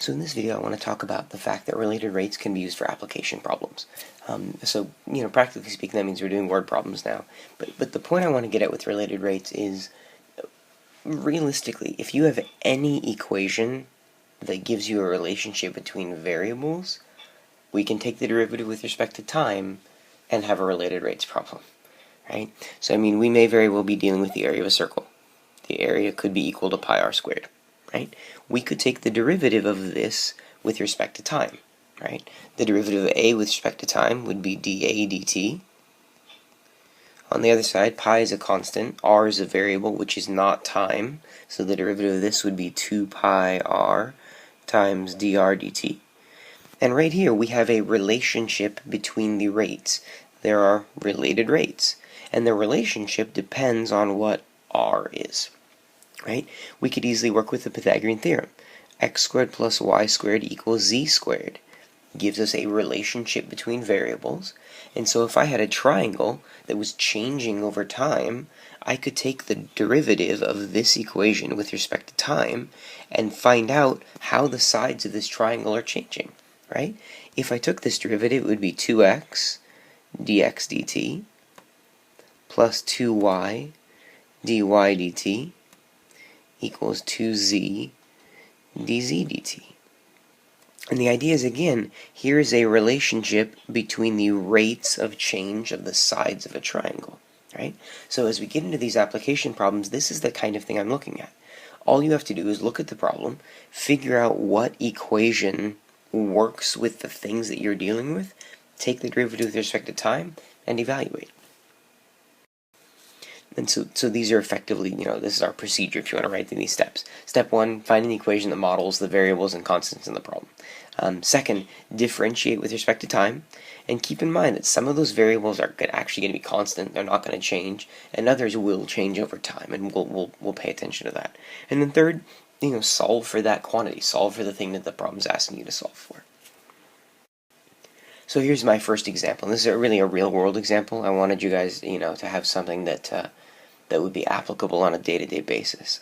So in this video I want to talk about the fact that related rates can be used for application problems. Practically speaking, that means we're doing word problems now. But the point I want to get at with related rates is, realistically, if you have any equation that gives you a relationship between variables, we can take the derivative with respect to time and have a related rates problem, right? So we may very well be dealing with the area of a circle. The area could be equal to pi r squared, right? We could take the derivative of this with respect to time, right? The derivative of a with respect to time would be dA dt. On the other side, pi is a constant, r is a variable which is not time, so the derivative of this would be 2 pi r times dr dt. And right here we have a relationship between the rates. There are related rates, and the relationship depends on what r is, right? We could easily work with the Pythagorean Theorem. X squared plus y squared equals z squared gives us a relationship between variables, and so if I had a triangle that was changing over time, I could take the derivative of this equation with respect to time and find out how the sides of this triangle are changing, right? If I took this derivative, it would be 2x dx dt plus 2y dy dt equals 2z dz dt. And the idea is, again, here is a relationship between the rates of change of the sides of a triangle, right? So as we get into these application problems, this is the kind of thing I'm looking at. All you have to do is look at the problem, figure out what equation works with the things that you're dealing with, take the derivative with respect to time, and evaluate. And so these are effectively, this is our procedure if you want to write through these steps. Step 1, find an equation that models the variables and constants in the problem. Second, differentiate with respect to time, and keep in mind that some of those variables are actually going to be constant, they're not going to change, and others will change over time, and we'll pay attention to that. And then third, solve for that quantity, solve for the thing that the problem's asking you to solve for. So here's my first example. This is really a real-world example. I wanted you guys, to have something that would be applicable on a day-to-day basis.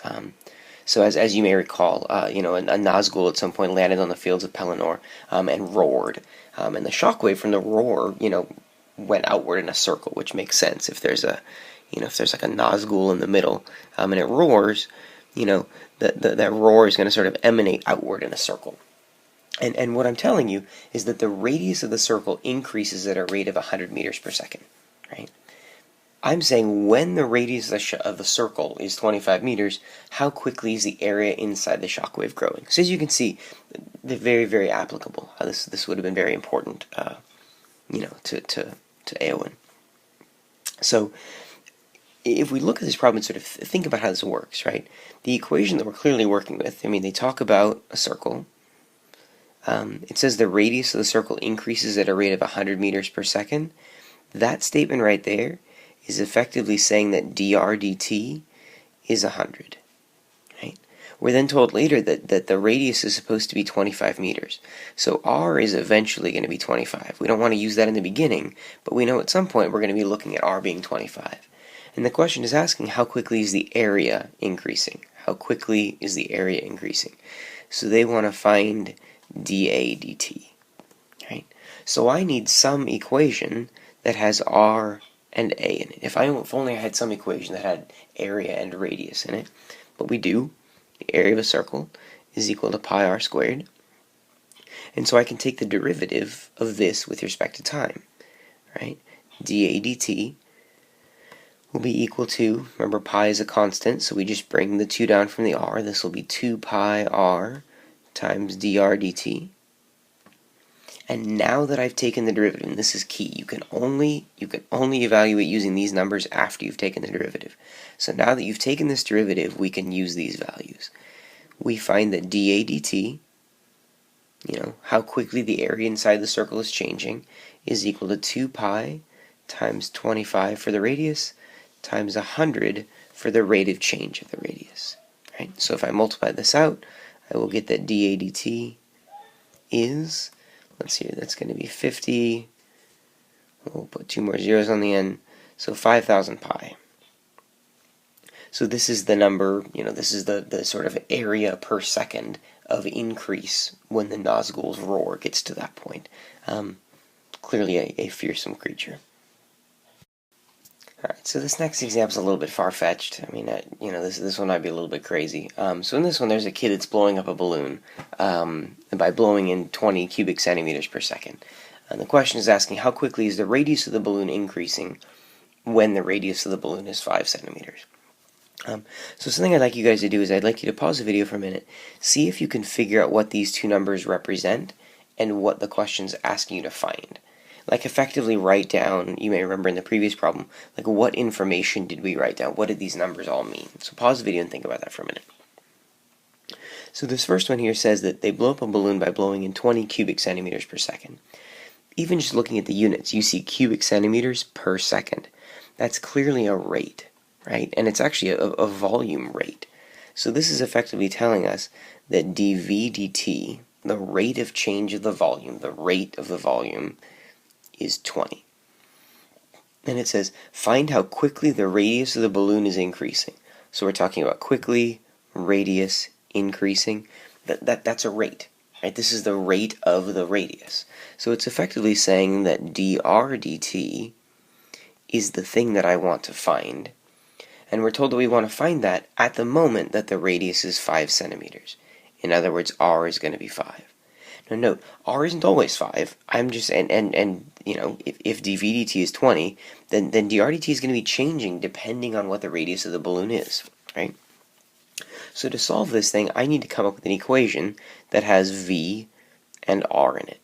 So as you may recall, a Nazgul at some point landed on the fields of Pelennor and roared. And the shockwave from the roar, went outward in a circle, which makes sense. If there's like a Nazgul in the middle and it roars, that roar is going to sort of emanate outward in a circle. And what I'm telling you is that the radius of the circle increases at a rate of 100 meters per second, right? I'm saying when the radius of the circle is 25 meters, how quickly is the area inside the shockwave growing? So as you can see, they're very, very applicable. This would have been very important, to Eowyn. So if we look at this problem and sort of think about how this works, right? The equation that we're clearly working with, they talk about a circle. It says the radius of the circle increases at a rate of 100 meters per second. That statement right there is effectively saying that dr dt is 100, right? We're then told later that the radius is supposed to be 25 meters. So r is eventually going to be 25. We don't want to use that in the beginning, but we know at some point we're going to be looking at r being 25. And the question is asking, how quickly is the area increasing? How quickly is the area increasing? So they want to find dA dt, right? So I need some equation that has r and a in it. If only I had some equation that had area and radius in it, but we do. The area of a circle is equal to pi r squared, and so I can take the derivative of this with respect to time, right? dA dt will be equal to, remember pi is a constant, so we just bring the 2 down from the r. This will be 2 pi r times dr dt. And now that I've taken the derivative, and this is key, you can only evaluate using these numbers after you've taken the derivative. So now that you've taken this derivative, we can use these values. We find that dA dt, how quickly the area inside the circle is changing, is equal to 2 pi times 25 for the radius times 100 for the rate of change of the radius. Right? So if I multiply this out, I will get that dA dt is, let's see, that's going to be 50, we'll put 2 more zeros on the end, so 5,000 pi. So this is the number, this is the sort of area per second of increase when the Nazgul's roar gets to that point. Clearly a fearsome creature. Alright, so this next example is a little bit far-fetched. I mean, this one might be a little bit crazy. So in this one, there's a kid that's blowing up a balloon by blowing in 20 cubic centimeters per second. And the question is asking, how quickly is the radius of the balloon increasing when the radius of the balloon is 5 centimeters? So something I'd like you guys to do is I'd like you to pause the video for a minute, see if you can figure out what these two numbers represent and what the question's asking you to find. Like, effectively write down, you may remember in the previous problem, like, what information did we write down? What did these numbers all mean? So pause the video and think about that for a minute. So this first one here says that they blow up a balloon by blowing in 20 cubic centimeters per second. Even just looking at the units, you see cubic centimeters per second. That's clearly a rate, right? And it's actually a volume rate. So this is effectively telling us that dV dt, the rate of change of the volume, is 20. And it says, find how quickly the radius of the balloon is increasing. So we're talking about quickly, radius, increasing. That's a rate, right? This is the rate of the radius. So it's effectively saying that dr dt is the thing that I want to find. And we're told that we want to find that at the moment that the radius is 5 centimeters. In other words, r is going to be 5. Now note, r isn't always 5. I'm just, and you know, if dv dt is 20, then dr dt is going to be changing depending on what the radius of the balloon is, right? So to solve this thing, I need to come up with an equation that has v and r in it.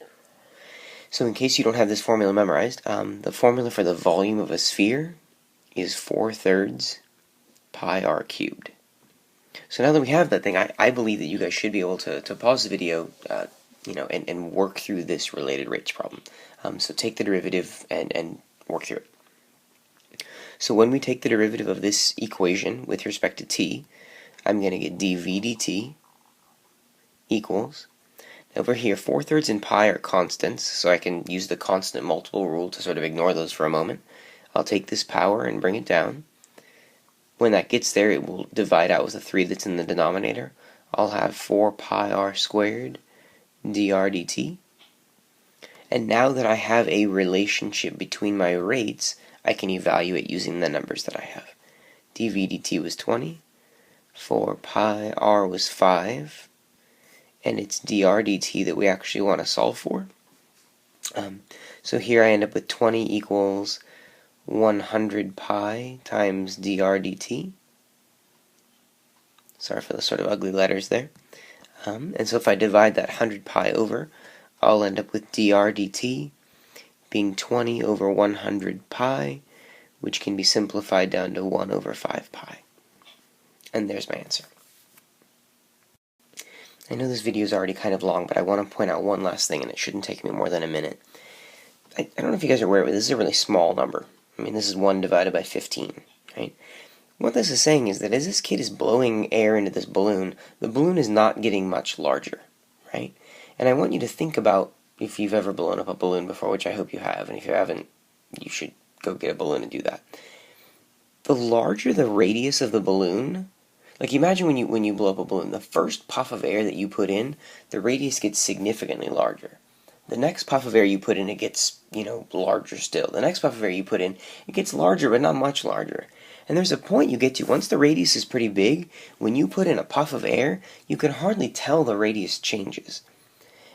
So in case you don't have this formula memorized, the formula for the volume of a sphere is 4/3 pi r cubed. So now that we have that thing, I believe that you guys should be able to pause the video, and work through this related rates problem. So take the derivative and work through it. So when we take the derivative of this equation with respect to t, I'm going to get dv dt equals, over here 4/3 and pi are constants, so I can use the constant multiple rule to sort of ignore those for a moment. I'll take this power and bring it down. When that gets there, it will divide out with the 3 that's in the denominator. I'll have 4 pi r squared dr dt. And now that I have a relationship between my rates, I can evaluate using the numbers that I have. dv dt was 20, 4 pi r was 5, and it's dr dt that we actually want to solve for. So here I end up with 20 equals 100 pi times dr dt. Sorry for the sort of ugly letters there. And so if I divide that 100 pi over, I'll end up with dr dt being 20 over 100 pi, which can be simplified down to 1 over 5 pi. And there's my answer. I know this video is already kind of long, but I want to point out one last thing, and it shouldn't take me more than a minute. I don't know if you guys are aware, but this is a really small number. I mean, this is 1 divided by 15, right? What this is saying is that as this kid is blowing air into this balloon, the balloon is not getting much larger, right? And I want you to think about if you've ever blown up a balloon before, which I hope you have, and if you haven't, you should go get a balloon and do that. The larger the radius of the balloon, like imagine when you blow up a balloon, the first puff of air that you put in, the radius gets significantly larger. The next puff of air you put in, it gets, larger still. The next puff of air you put in, it gets larger, but not much larger. And there's a point you get to, once the radius is pretty big, when you put in a puff of air, you can hardly tell the radius changes.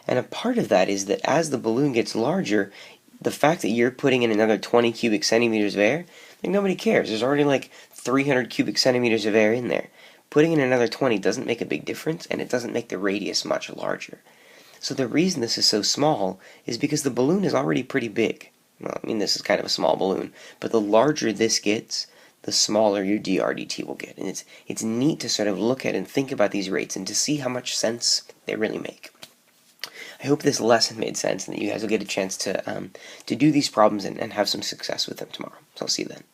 And a part of that is that as the balloon gets larger, the fact that you're putting in another 20 cubic centimeters of air, nobody cares. There's already like 300 cubic centimeters of air in there. Putting in another 20 doesn't make a big difference, and it doesn't make the radius much larger. So the reason this is so small is because the balloon is already pretty big. Well, I mean, this is kind of a small balloon, but the larger this gets, the smaller your dr dt will get. And it's neat to sort of look at and think about these rates and to see how much sense they really make. I hope this lesson made sense and that you guys will get a chance to do these problems and have some success with them tomorrow. So I'll see you then.